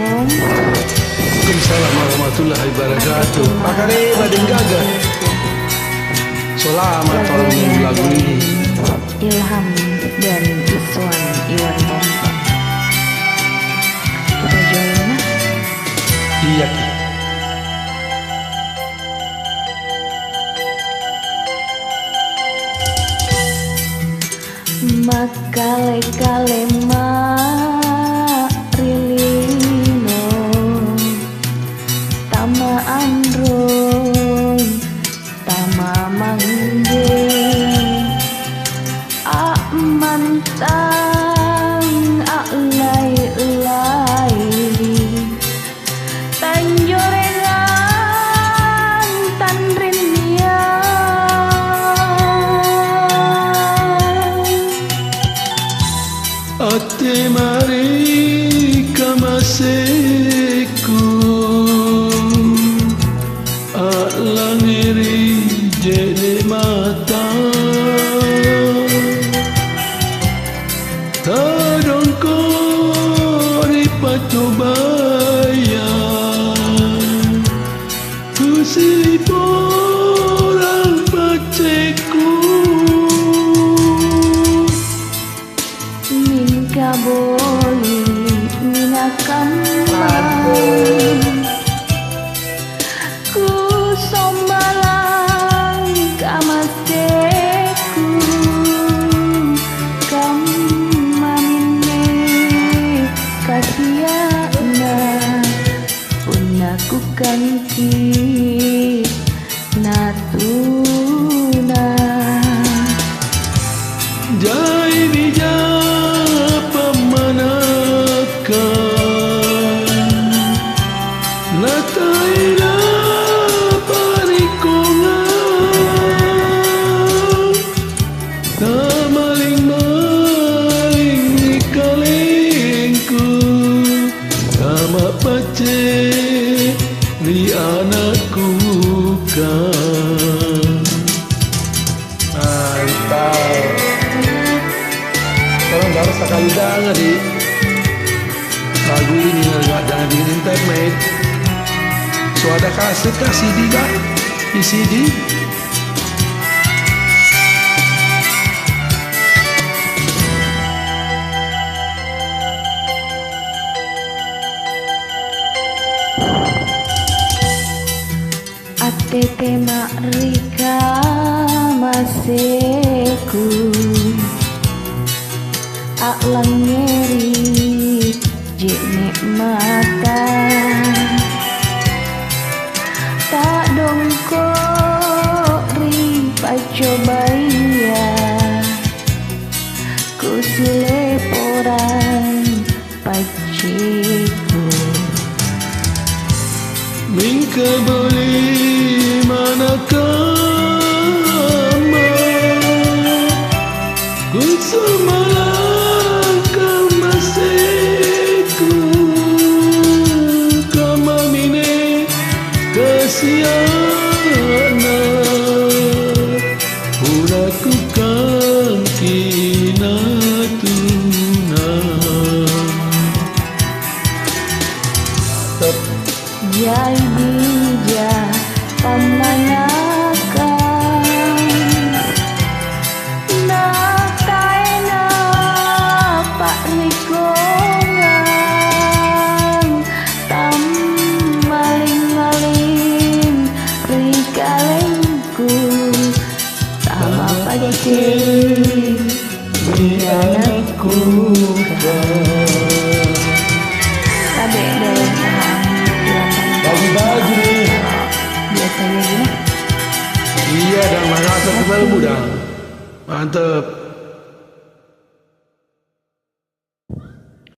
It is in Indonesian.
Waalaikumsalam warahmatullahi wabarakatuh. Makanya badeng gagah. Selamat tolong nyanyi lagu ini. Ilham dan Iswan Iwan Bompo. Kita join nah. Iya. Makale-kale rilino tama andron tama mangge mantang alai-lai tanjorengan tanrinya ate mari kamaseku alangiri jene mata tadong ko ripatubaya kusiporang paceku kaboli minakambang ku sombalang kamaseku kamanine kasiana punaku kanki natuna jai bija Nataila parikongan Tamaling-maling ni kalengku Sama pace ni anakku kan. Mantap. Tolong baru sekali jangan di lagu ini jangan bikin internet. So ada kaset kah CD kah? Di CD? Atete makrika maseku aklang ngeri jene mata tak dongko ripa cobaya ku sileporan paciku Mingke beli manakah ku semalang kamaseku kamamine kasiana punaku kan kinatuna jai bija pamanakan na taena pak rikongan tam maling-maling rikalengku sama pace ni anakku Abe dalam saham bagi-bagi nih. biasanya gimana? Iya, dan merasa kembali muda. Mantep.